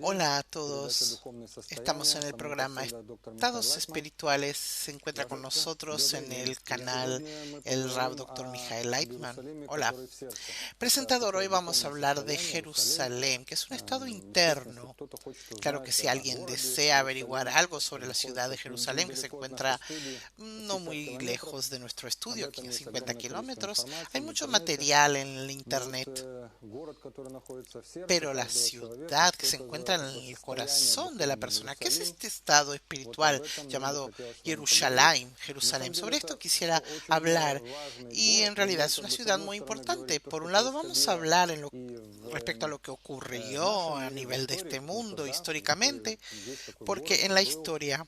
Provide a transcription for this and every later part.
Hola a todos. Estamos en el programa Estados Espirituales. Se encuentra con nosotros en el canal el Rav Dr. Michael Leitman. Hola. Presentador, hoy vamos a hablar de Jerusalén, que es un estado interno. Claro que si alguien desea averiguar algo sobre la ciudad de Jerusalén, que se encuentra no muy lejos de nuestro estudio, aquí a 50 kilómetros, hay mucho material en el internet. Pero la ciudad que se encuentra en el corazón de la persona, ¿qué es este estado espiritual llamado Jerusalén, Jerusalén? Sobre esto quisiera hablar y en realidad es una ciudad muy importante. Por un lado vamos a hablar respecto a lo que ocurrió a nivel de este mundo históricamente, porque en la historia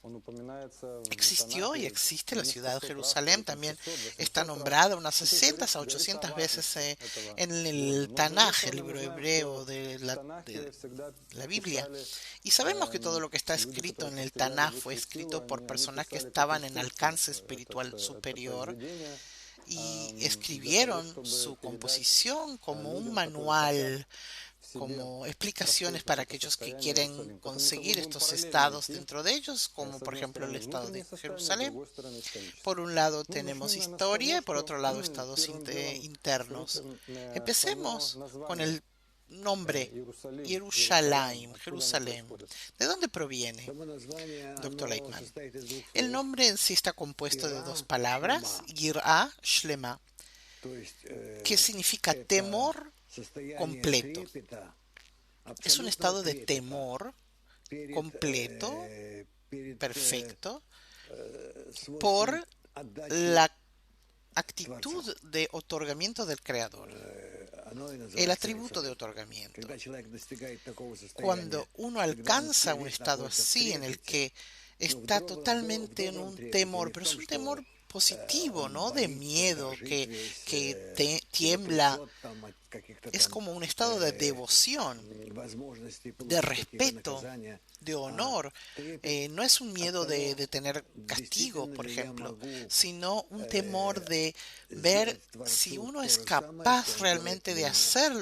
existió y existe la ciudad de Jerusalén, también está nombrada unas 60 a 800 veces en el Tanaj, el libro hebreo de la Biblia. Y sabemos que todo lo que está escrito en el Tanaj fue escrito por personas que estaban en alcance espiritual superior y escribieron su composición como un manual, como explicaciones para aquellos que quieren conseguir estos estados dentro de ellos, como por ejemplo el estado de Jerusalén. Por un lado tenemos historia y por otro lado estados internos. Empecemos con el nombre Jerusalén, Jerusalén. ¿De dónde proviene, doctor Leitman? El nombre en sí está compuesto de dos palabras, Yirá Shlema, que significa temor completo. Es un estado de temor completo, perfecto, por la actitud de otorgamiento del Creador, el atributo de otorgamiento. Cuando uno alcanza un estado así en el que está totalmente en un temor, pero es un temor positivo, no de miedo, que tiembla. Es como un estado de devoción, de respeto, de honor. No es un miedo de tener castigo, por ejemplo, sino un temor de ver si uno es capaz realmente de hacer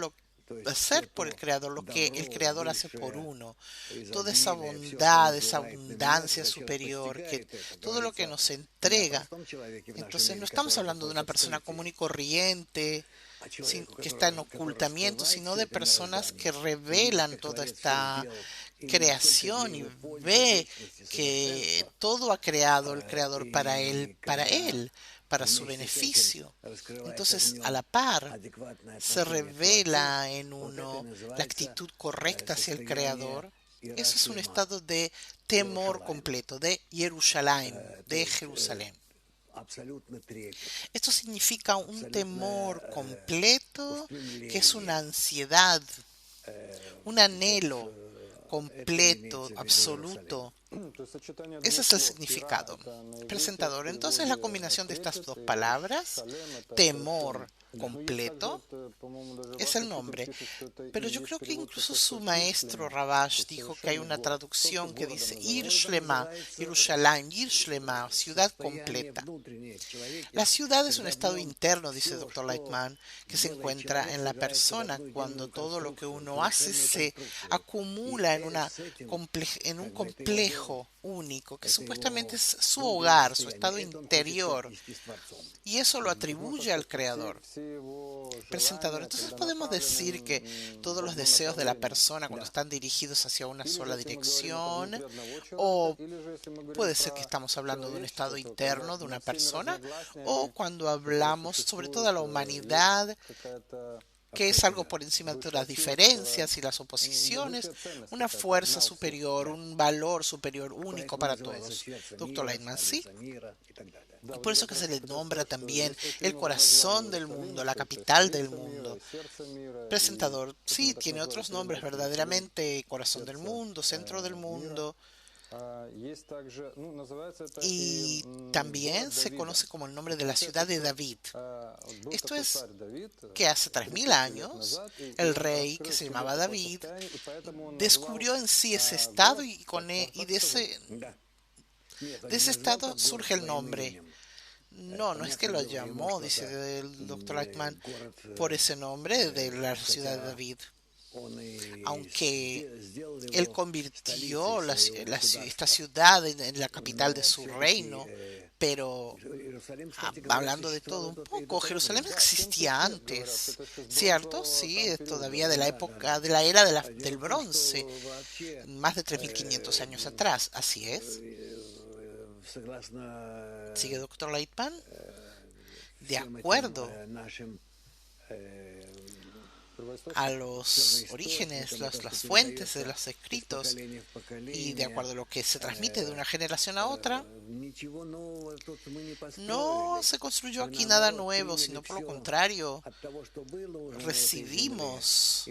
por el Creador lo que el Creador hace por uno. Toda esa bondad, esa abundancia superior, que todo lo que nos entrega. Entonces no estamos hablando de una persona común y corriente que está en ocultamiento, sino de personas que revelan toda esta creación y ve que todo ha creado el Creador para su beneficio. Entonces, a la par, se revela en uno la actitud correcta hacia el Creador. Eso es un estado de temor completo, de Jerusalén, de Jerusalén. Esto significa un temor completo, que es una ansiedad, un anhelo completo, absoluto. Ese es el significado. Presentador. Entonces la combinación de estas dos palabras, temor completo, es el nombre. Pero yo creo que incluso su maestro Rabash dijo que hay una traducción que dice Ir Shlema, Yerushalayim, Ir Shlema, ciudad completa. La ciudad es un estado interno, dice Dr. Lightman, que se encuentra en la persona cuando todo lo que uno hace se acumula en un complejo único, que supuestamente es su hogar, su estado interior, y eso lo atribuye al Creador. Presentador, entonces podemos decir que todos los deseos de la persona cuando están dirigidos hacia una sola dirección, o puede ser que estamos hablando de un estado interno de una persona, o cuando hablamos sobre toda la humanidad, que es algo por encima de todas las diferencias y las oposiciones, una fuerza superior, un valor superior único para todos. Doctor Leitman, sí. Y por eso que se le nombra también el corazón del mundo, la capital del mundo. Presentador, sí, tiene otros nombres verdaderamente, corazón del mundo, centro del mundo. Y también se conoce como el nombre de la ciudad de David. Esto es que hace 3000 años el rey que se llamaba David descubrió en sí ese estado y de ese estado surge el nombre. No, no es que lo llamó, dice el doctor Eichmann, por ese nombre de la ciudad de David. aunque él convirtió esta ciudad en la capital de su reino, pero hablando de todo un poco, Jerusalén existía antes, ¿cierto? Sí, es todavía de la época, de la era del bronce, más de 3.500 años atrás, así es. ¿Sigue, doctor Leitman? De acuerdo a los orígenes, las fuentes de los escritos y de acuerdo a lo que se transmite de una generación a otra, no se construyó aquí nada nuevo, sino por lo contrario, recibimos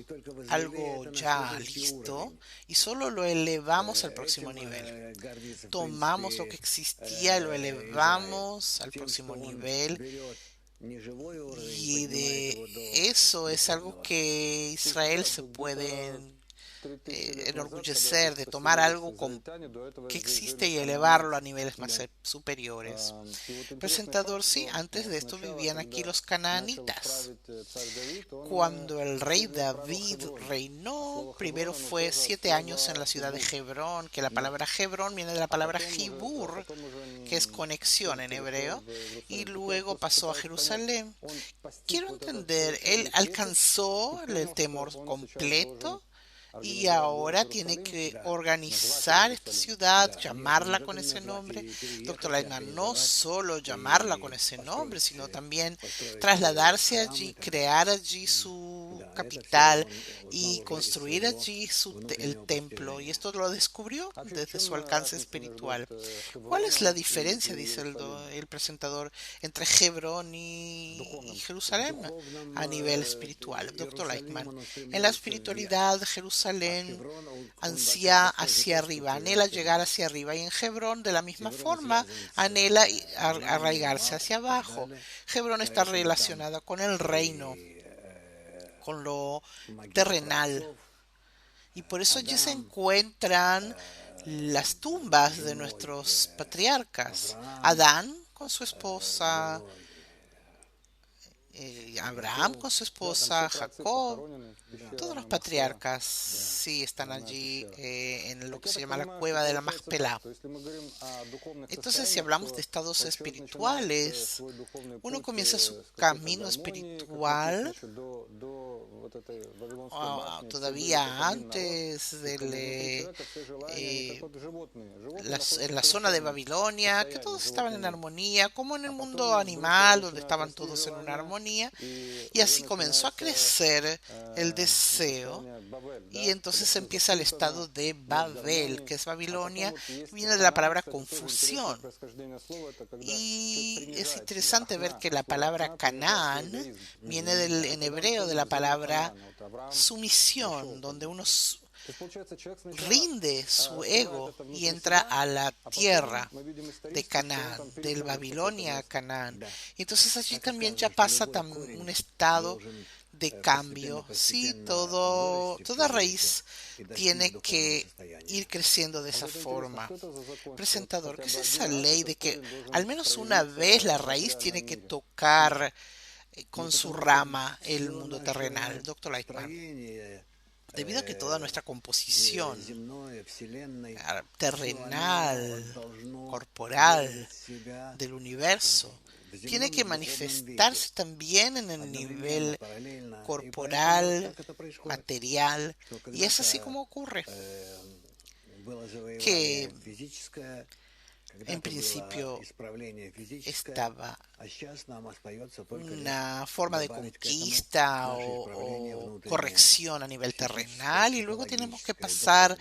algo ya listo y solo lo elevamos al próximo nivel. Tomamos lo que existía y lo elevamos al próximo nivel. Y de eso es algo que Israel se puede enorgullecer, de tomar algo que existe y elevarlo a niveles más superiores. Presentador, sí, antes de esto vivían aquí los canaanitas. Cuando el rey David reinó, primero fue 7 años en la ciudad de Hebrón, que la palabra Hebrón viene de la palabra Jibur, que es conexión en hebreo, y luego pasó a Jerusalén. Quiero entender, él alcanzó el temor completo y ahora tiene que organizar esta ciudad, llamarla con ese nombre. Doctor Leitman, no solo llamarla con ese nombre, sino también trasladarse allí, crear allí su capital y construir allí el templo. Y esto lo descubrió desde su alcance espiritual. ¿Cuál es la diferencia, dice el presentador, entre Hebrón y Jerusalén a nivel espiritual? Doctor Leitman, en la espiritualidad, Jerusalén ansía hacia arriba, anhela llegar hacia arriba, y en Hebrón de la misma forma anhela arraigarse hacia abajo. Hebrón está relacionada con el reino, con lo terrenal, y por eso allí se encuentran las tumbas de nuestros patriarcas. Adán con su esposa, Abraham con su esposa, Jacob, todos los patriarcas sí están allí en lo que se llama la cueva de la Macpelá. Entonces, si hablamos de estados espirituales, uno comienza su camino espiritual todavía antes en la zona de Babilonia, que todos estaban en armonía, como en el mundo animal, donde estaban todos en una armonía, y así comenzó a crecer el deseo, y entonces empieza el estado de Babel, que es Babilonia, viene de la palabra confusión. Y es interesante ver que la palabra Canaán viene en hebreo de la palabra sumisión, donde uno rinde su ego y entra a la tierra de Canaán, del Babilonia a Canaán. Y entonces allí también ya pasa un estado de cambio. Sí, toda raíz tiene que ir creciendo de esa forma. Presentador, ¿qué es esa ley de que al menos una vez la raíz tiene que tocar con su rama el mundo terrenal? Doctor Leitman, debido a que toda nuestra composición terrenal, corporal del universo tiene que manifestarse también en el nivel corporal, material, y es así como ocurre, que en principio estaba una forma de conquista o corrección a nivel terrenal, y luego tenemos que pasar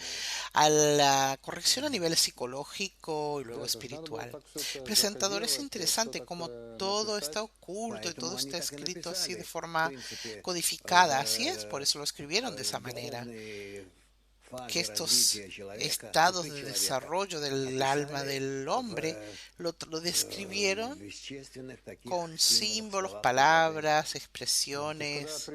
a la corrección a nivel psicológico y luego espiritual. Presentador, es interesante cómo todo está oculto y todo está escrito así de forma codificada. Así es, por eso lo escribieron de esa manera. que estos estados de desarrollo del alma del hombre lo describieron con símbolos, palabras, expresiones.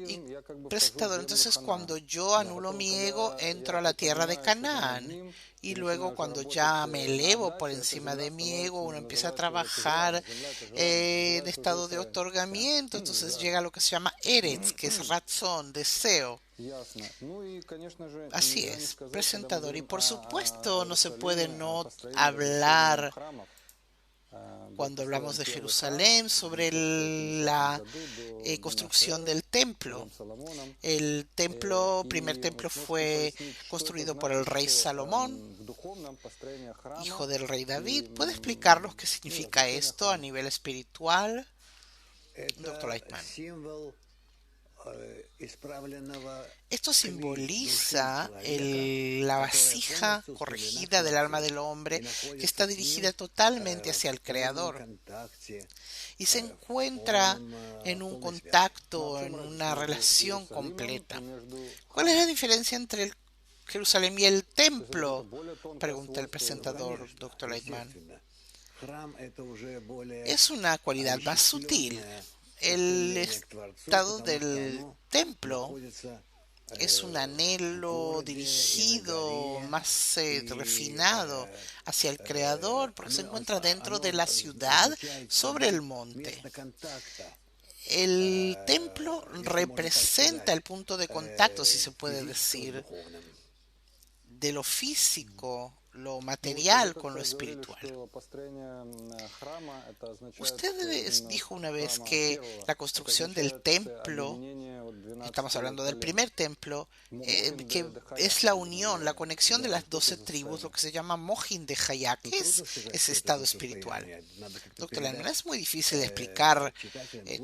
Y presentador, entonces cuando yo anulo mi ego, entro a la tierra de Canaán. Y luego cuando ya me elevo por encima de mi ego, uno empieza a trabajar en estado de otorgamiento, entonces llega a lo que se llama Eretz, que es razón, deseo. Así es, presentador. Y por supuesto no se puede no hablar cuando hablamos de Jerusalén sobre la construcción del templo. El primer templo fue construido por el rey Salomón, hijo del rey David. ¿Puede explicarnos qué significa esto a nivel espiritual, Dr. Lightman? Esto simboliza la vasija corregida del alma del hombre que está dirigida totalmente hacia el Creador y se encuentra en un contacto, en una relación completa. ¿Cuál es la diferencia entre el Jerusalén y el templo? Pregunta el presentador, Dr. Lightman. Es una cualidad más sutil. El estado del templo es un anhelo dirigido, más refinado hacia el Creador, porque se encuentra dentro de la ciudad sobre el monte. El templo representa el punto de contacto, si se puede decir, de lo físico, lo material con lo espiritual. Usted dijo una vez que la construcción del templo, estamos hablando del primer templo, que es la unión, la conexión de las 12 tribus, lo que se llama Mohin de Hayá, que es ese estado espiritual. Doctor Lennon, es muy difícil explicar,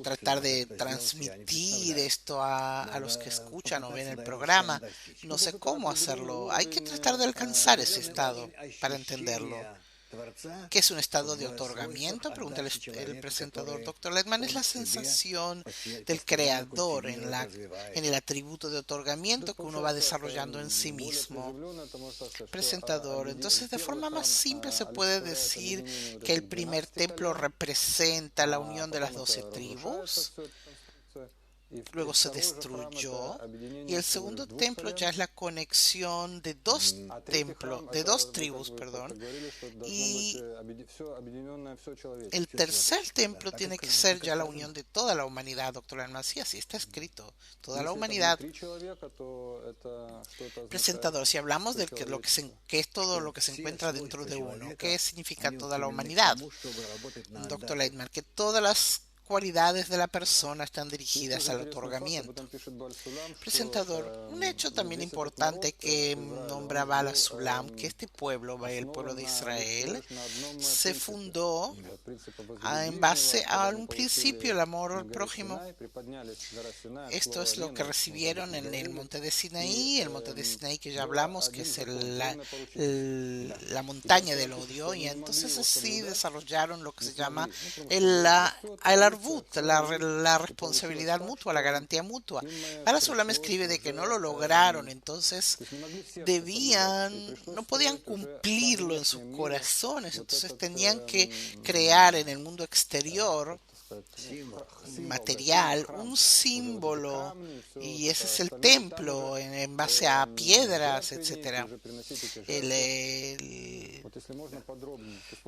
tratar de transmitir esto a los que escuchan o ven el programa. No sé cómo hacerlo. Hay que tratar de alcanzar ese estado para entenderlo. ¿Qué es un estado de otorgamiento? Pregunta el presentador. Dr. Ledman, es la sensación del creador en el atributo de otorgamiento que uno va desarrollando en sí mismo. Presentador, entonces de forma más simple se puede decir que el primer templo representa la unión de las 12 tribus. Luego se destruyó y el segundo templo ya es la conexión de dos tribus, y el tercer templo tiene que ser ya la unión de toda la humanidad, doctor Almasi, así está escrito, toda la humanidad. Presentador, si hablamos de que es todo lo que se encuentra dentro de uno, ¿qué significa toda la humanidad? Doctor Leitman, que todas las cualidades de la persona están dirigidas al otorgamiento. Presentador, un hecho también importante que nombra Bala Sulam, que este pueblo, el pueblo de Israel, se fundó en base a un principio, el amor al prójimo. Esto es lo que recibieron en el monte de Sinaí, que ya hablamos, que es la montaña del odio, y entonces así desarrollaron lo que se llama el Arvut, la responsabilidad mutua, la garantía mutua. Bala Sulam escribe de que no lo lograron, entonces no podían cumplirlo en sus corazones, entonces tenían que crear en el mundo exterior material un símbolo, y ese es el templo en base a piedras, etcétera.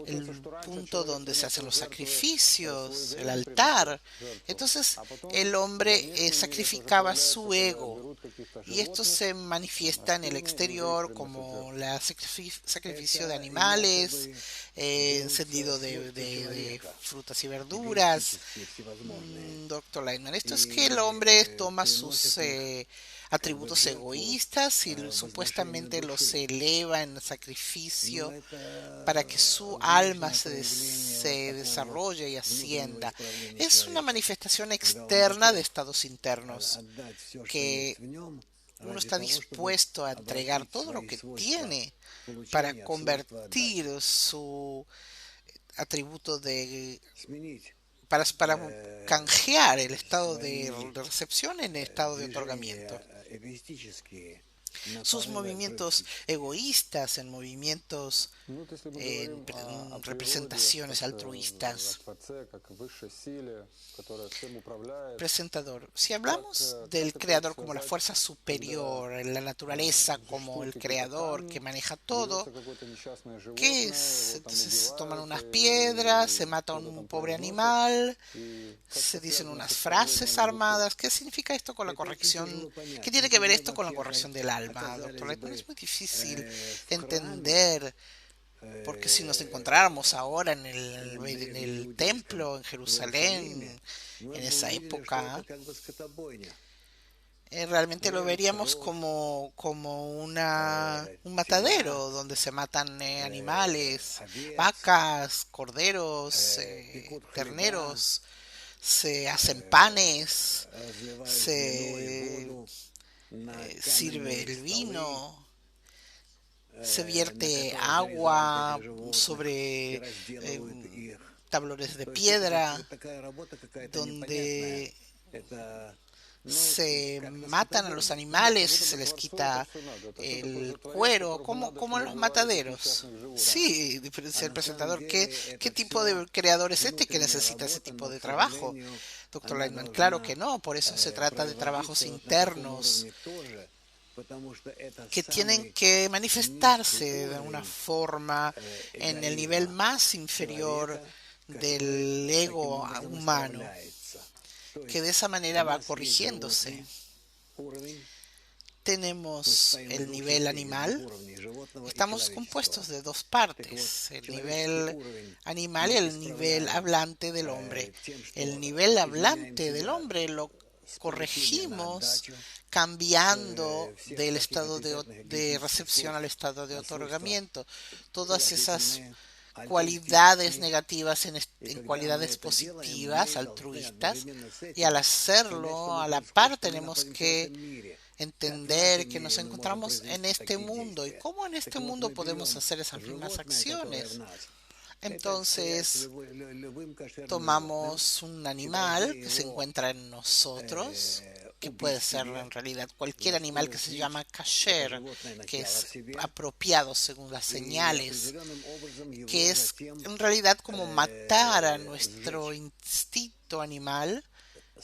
El punto donde se hacen los sacrificios, el altar. Entonces el hombre sacrificaba su ego, y esto se manifiesta en el exterior como el sacrificio de animales, encendido de frutas y verduras. Doctor Leitman, esto es que el hombre toma sus atributos egoístas y supuestamente los eleva en sacrificio para que su alma se desarrolle y ascienda. Es una manifestación externa de estados internos, que uno está dispuesto a entregar todo lo que tiene para convertir su atributo para canjear el estado de recepción en el estado de otorgamiento. sus movimientos egoístas en movimientos, en representaciones altruistas. Presentador, si hablamos del creador como la fuerza superior, en la naturaleza como el creador que maneja todo, ¿qué es? Entonces toman unas piedras, se mata a un pobre animal, se dicen unas frases armadas. ¿Qué significa esto con la corrección? ¿Qué tiene que ver esto con la corrección del alma, doctor Lightman? Es muy difícil entender, porque si nos encontráramos ahora en el templo en Jerusalén, en esa época, realmente lo veríamos como un matadero donde se matan animales, vacas, corderos, terneros, se hacen panes, se sirve el vino, se vierte agua sobre tablones de piedra, donde se matan a los animales, se les quita el cuero, como en los mataderos. Sí, dice el presentador, ¿qué tipo de creador es este que necesita ese tipo de trabajo? Doctor Lightman, claro que no, por eso se trata de trabajos internos que tienen que manifestarse de una forma en el nivel más inferior del ego humano, que de esa manera va corrigiéndose. Tenemos el nivel animal. Estamos compuestos de dos partes, el nivel animal y el nivel hablante del hombre. El nivel hablante del hombre lo corregimos cambiando del estado de recepción al estado de otorgamiento. Todas esas cualidades negativas en cualidades positivas, altruistas, y al hacerlo, a la par tenemos que entender que nos encontramos en este mundo y cómo en este mundo podemos hacer esas mismas acciones. Entonces, tomamos un animal que se encuentra en nosotros, que puede ser en realidad cualquier animal que se llama kasher, que es apropiado según las señales, que es en realidad como matar a nuestro instinto animal,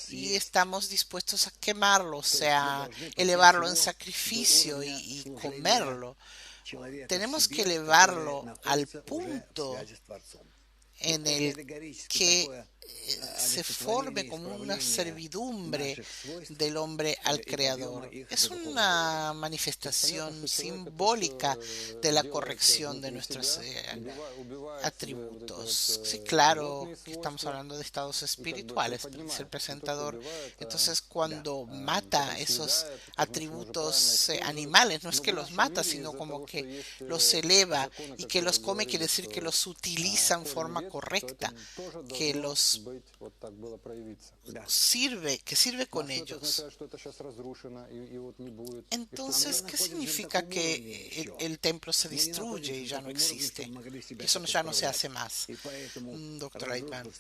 y estamos dispuestos a quemarlo, o sea, elevarlo en sacrificio y comerlo. Tenemos que elevarlo al punto en el que se forme como una servidumbre del hombre al creador. Es una manifestación simbólica de la corrección de nuestros atributos. Sí, claro que estamos hablando de estados espirituales, dice el presentador. Entonces, cuando mata esos atributos animales, no es que los mata, sino como que los eleva, y que los come quiere decir que los utiliza en forma correcta, que los sirve con ellos. Entonces, ¿qué significa que el templo se destruye y ya no existe? Eso ya no se hace más, doctor Lightman.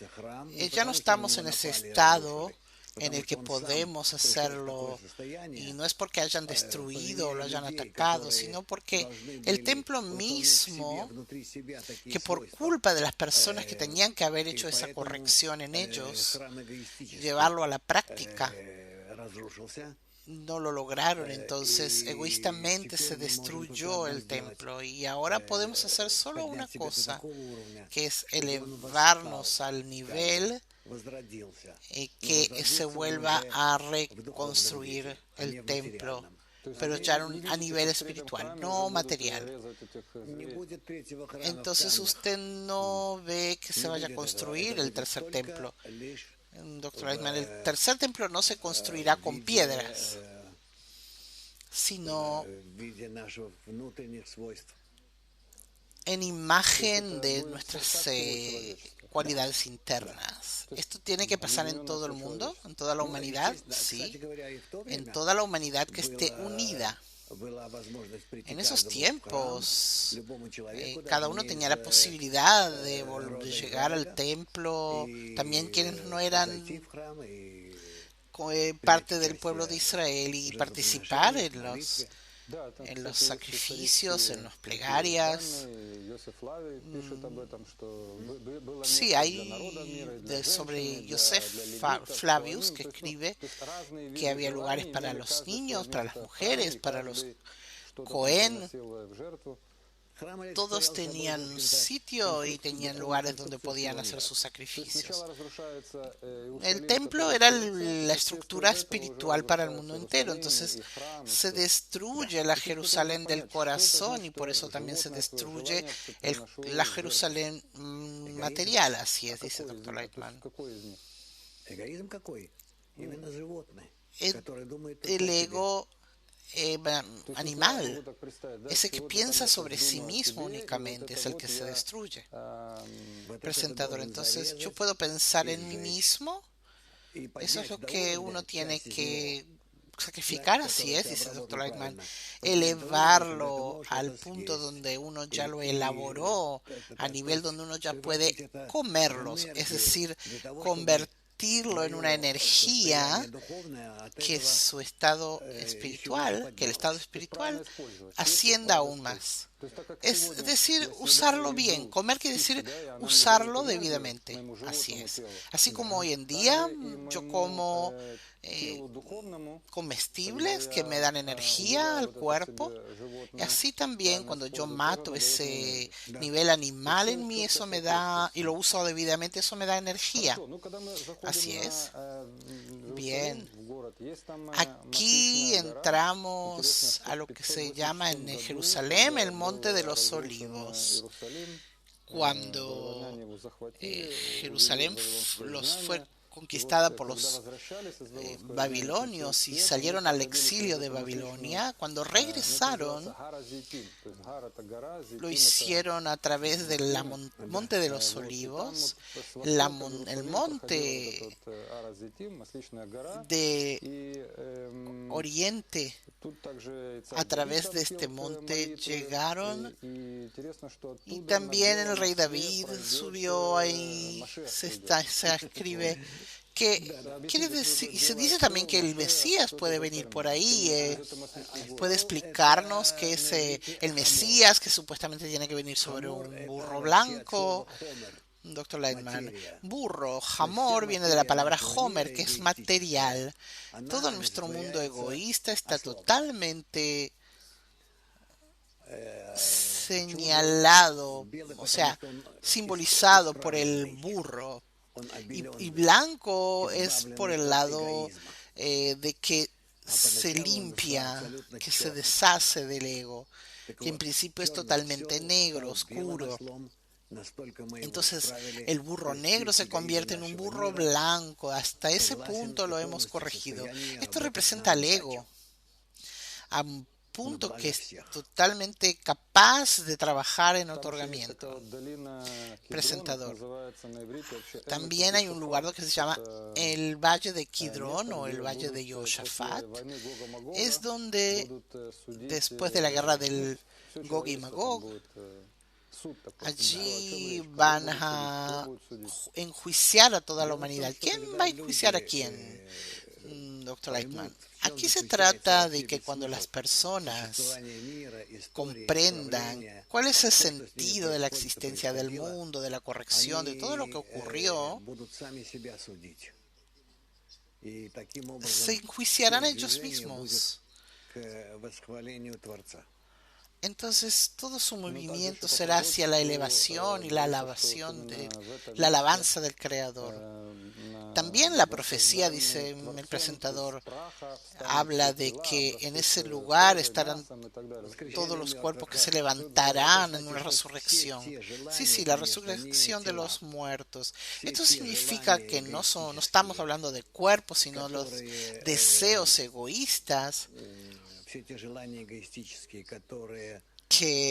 Ya no estamos en ese estado en el que podemos hacerlo, y no es porque hayan destruido o lo hayan atacado, sino porque el templo mismo, que por culpa de las personas que tenían que haber hecho esa corrección en ellos, llevarlo a la práctica, no lo lograron. Entonces egoístamente se destruyó el templo, y ahora podemos hacer solo una cosa, que es elevarnos al nivel que se vuelva a reconstruir el templo, pero ya a nivel espiritual, no material. Entonces usted no ve que se vaya a construir el tercer templo. Doctor Lightman, el tercer templo no se construirá con piedras, sino en imagen de nuestras cualidades internas. ¿Esto tiene que pasar en todo el mundo, en toda la humanidad? Sí, en toda la humanidad que esté unida. En esos tiempos, cada uno tenía la posibilidad de llegar al templo, también quienes no eran parte del pueblo de Israel, y participar en los en los sacrificios, en las plegarias. Sí, hay sobre Yosef Flavius que escribe que había lugares para los niños, para las mujeres, para los Cohen. Todos tenían un sitio y tenían lugares donde podían hacer sus sacrificios. El templo era la estructura espiritual para el mundo entero, entonces se destruye la Jerusalén del corazón y por eso también se destruye la Jerusalén material, así es, dice Dr. Lightman. El ego animal, ese que piensa sobre sí mismo únicamente, es el que se destruye. Presentador, entonces yo puedo pensar en mí mismo, eso es lo que uno tiene que sacrificar, así es, dice el Dr. Lightman, elevarlo al punto donde uno ya lo elaboró, a nivel donde uno ya puede comerlos, es decir, convertirlo en una energía que su estado espiritual, que el estado espiritual ascienda aún más. Es decir, usarlo bien. Comer quiere decir usarlo debidamente. Así es. Así como hoy en día yo como comestibles que me dan energía al cuerpo. Y así también cuando yo mato ese nivel animal en mí, eso me da, y lo uso debidamente, eso me da energía. Así es. Bien. Aquí entramos a lo que se llama en Jerusalén el Monte de los Olivos. Cuando Jerusalén los fue conquistada por los babilonios y salieron al exilio de Babilonia, cuando regresaron, lo hicieron a través del Monte de los Olivos, el monte de Oriente. A través de este monte llegaron y también el rey David subió ahí, se escribe que quiere decir, y se dice también que el Mesías puede venir por ahí, puede explicarnos que es el Mesías que supuestamente tiene que venir sobre un burro blanco. Dr. Lightman, burro, Hamor viene de la palabra Homer, que es material. Todo nuestro mundo egoísta está totalmente señalado, o sea, simbolizado por el burro. Y blanco es por el lado de que se limpia, que se deshace del ego, que en principio es totalmente negro, oscuro. Entonces el burro negro se convierte en un burro blanco. Hasta ese punto lo hemos corregido. Esto representa al ego, a un punto que es totalmente capaz de trabajar en otorgamiento. Presentador. También hay un lugar que se llama el Valle de Kidrón o el Valle de Yoshafat. Es donde después de la guerra del Gog y Magog, allí van a enjuiciar a toda la humanidad. ¿Quién va a enjuiciar a quién, Dr. Lightman? Aquí se trata de que cuando las personas comprendan cuál es el sentido de la existencia del mundo, de la corrección, de todo lo que ocurrió, se enjuiciarán ellos mismos. Entonces todo su movimiento será hacia la elevación y la alabanza del Creador. También la profecía, dice el presentador, habla de que en ese lugar estarán todos los cuerpos que se levantarán en una resurrección. Sí, la resurrección de los muertos. Esto significa que no estamos hablando de cuerpos, sino los deseos egoístas que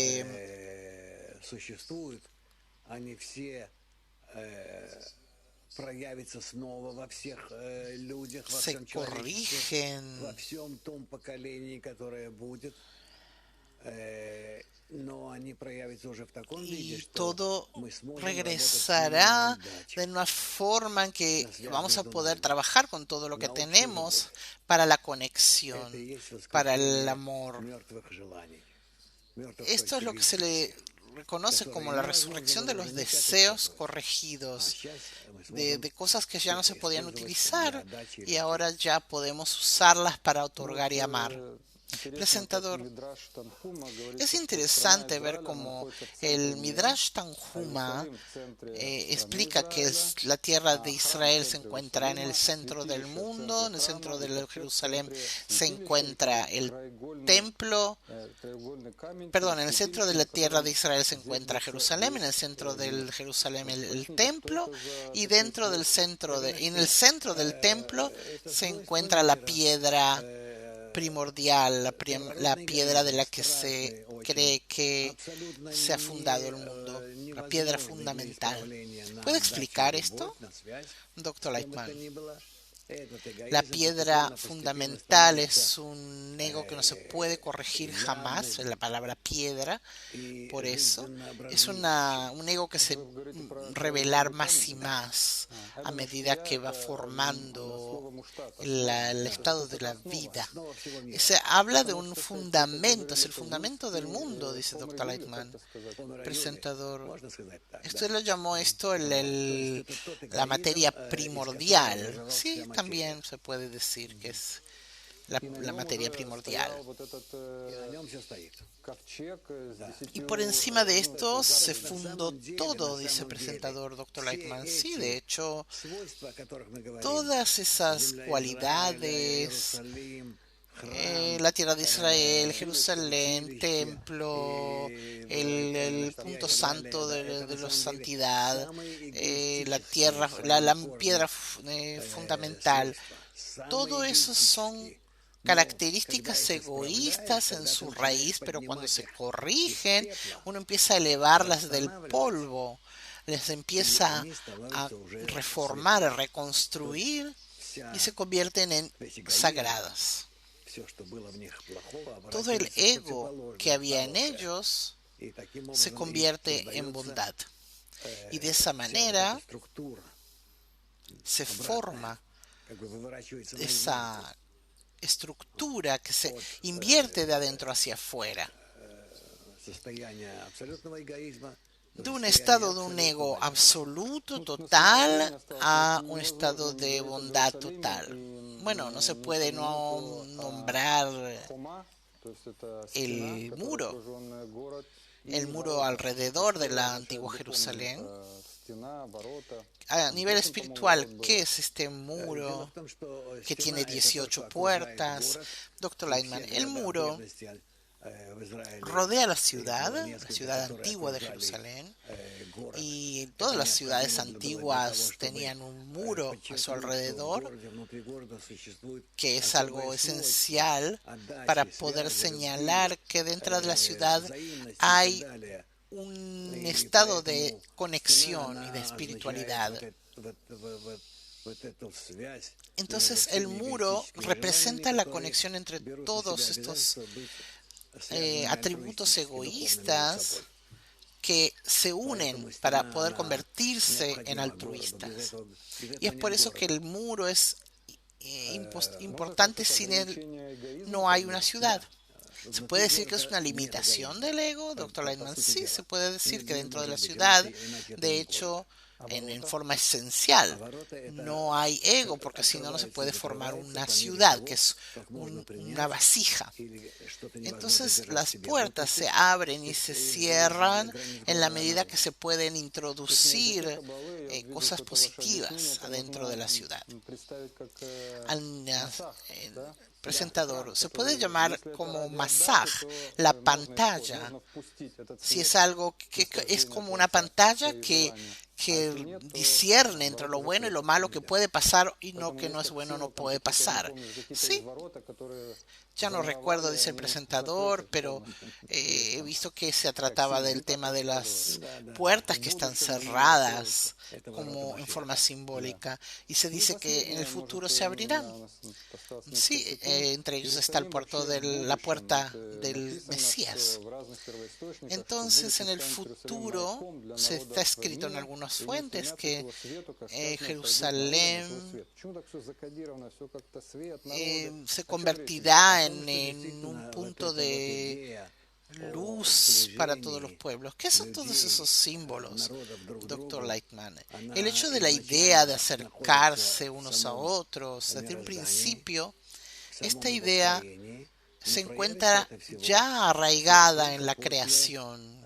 se corrigen y todo regresará de una forma en que vamos a poder trabajar con todo lo que tenemos para la conexión, para el amor. Esto es lo que se le reconoce como la resurrección de los deseos corregidos, de cosas que ya no se podían utilizar y ahora ya podemos usarlas para otorgar y amar. Presentador, es interesante ver cómo el Midrash Tanhuma explica que la tierra de Israel se encuentra en el centro del mundo, en el centro de Jerusalén se encuentra el templo, perdón, en el centro de la tierra de Israel se encuentra Jerusalén, en el centro del Jerusalén el templo, y dentro del en el centro del templo se encuentra la piedra primordial, la piedra de la que se cree que se ha fundado el mundo, la piedra fundamental. ¿Puede explicar esto, doctor Lightman? La piedra fundamental es un ego que no se puede corregir jamás, es la palabra piedra, por eso es un ego que se revelar más y más a medida que va formando el estado de la vida. Se habla de un fundamento, es el fundamento del mundo, dice Dr. Lightman. Presentador, usted lo llamó esto la materia primordial. Sí, también se puede decir que es la materia primordial. Y por encima de esto se fundó todo, dice el presentador Dr. Lightman. Sí, de hecho, todas esas cualidades, la tierra de Israel, Jerusalén, templo, el punto santo de la santidad, la tierra, la piedra fundamental, todo eso son características egoístas en su raíz, pero cuando se corrigen, uno empieza a elevarlas del polvo, les empieza a reformar, a reconstruir y se convierten en sagradas. Todo el ego que había en ellos se convierte en bondad. Y de esa manera se forma esa estructura que se invierte de adentro hacia afuera. De un estado de un ego absoluto, total, a un estado de bondad total. Bueno, no se puede no nombrar el muro alrededor de la antigua Jerusalén. A nivel espiritual, ¿qué es este muro que tiene 18 puertas? Doctor Lightman, el muro rodea la ciudad antigua de Jerusalén, y todas las ciudades antiguas tenían un muro a su alrededor, que es algo esencial para poder señalar que dentro de la ciudad hay un estado de conexión y de espiritualidad. Entonces el muro representa la conexión entre todos estos atributos egoístas que se unen para poder convertirse en altruistas. Y es por eso que el muro es importante. Sin él no hay una ciudad. ¿Se puede decir que es una limitación del ego, doctor Lightman? Sí, se puede decir que dentro de la ciudad, de hecho, en forma esencial, no hay ego, porque si no, no se puede formar una ciudad, que es una vasija. Entonces, las puertas se abren y se cierran en la medida que se pueden introducir cosas positivas adentro de la ciudad. Presentador, se puede llamar como masaj, la pantalla. Si es algo que es como una pantalla que que discierne entre lo bueno y lo malo que puede pasar y no que no es bueno no puede pasar. Sí, ya no recuerdo, dice el presentador, pero he visto que se trataba del tema de las puertas que están cerradas como en forma simbólica y se dice que en el futuro se abrirán. Sí, entre ellos está el puerto de la puerta del Mesías. Entonces, en el futuro se está escrito en algunas fuentes que Jerusalén se convertirá en un punto de luz para todos los pueblos. ¿Qué son todos esos símbolos, doctor Lightman? El hecho de la idea de acercarse unos a otros, desde un principio, esta idea se encuentra ya arraigada en la creación,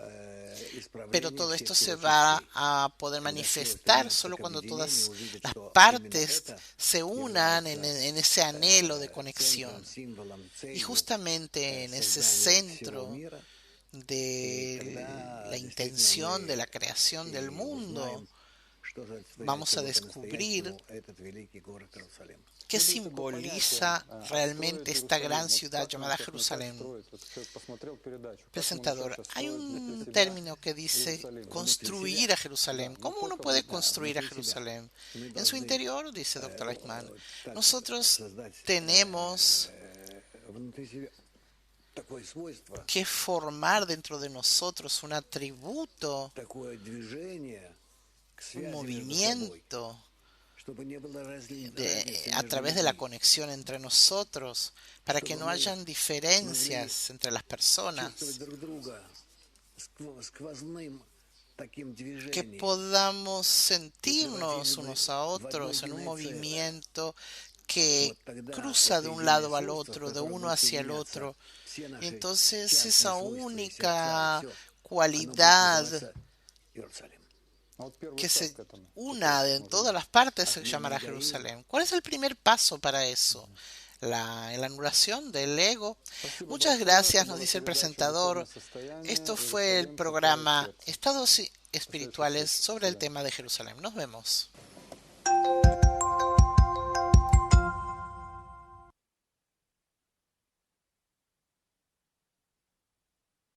pero todo esto se va a poder manifestar solo cuando todas las partes se unan en ese anhelo de conexión. Y justamente en ese centro de la intención de la creación del mundo, vamos a descubrir qué simboliza realmente esta gran ciudad llamada Jerusalén. Presentador, hay un término que dice construir a Jerusalén. ¿Cómo uno puede construir a Jerusalén? En su interior, dice Dr. Eichmann, nosotros tenemos que formar dentro de nosotros un atributo, un movimiento a través de la conexión entre nosotros, para que no hayan diferencias entre las personas, que podamos sentirnos unos a otros en un movimiento que cruza de un lado al otro, de uno hacia el otro. Y entonces esa única cualidad que se una en todas las partes se llamará Jerusalén. ¿Cuál es el primer paso para eso? La anulación del ego. Muchas gracias, nos dice el presentador. Esto fue el programa Estados Espirituales sobre el tema de Jerusalén. Nos vemos.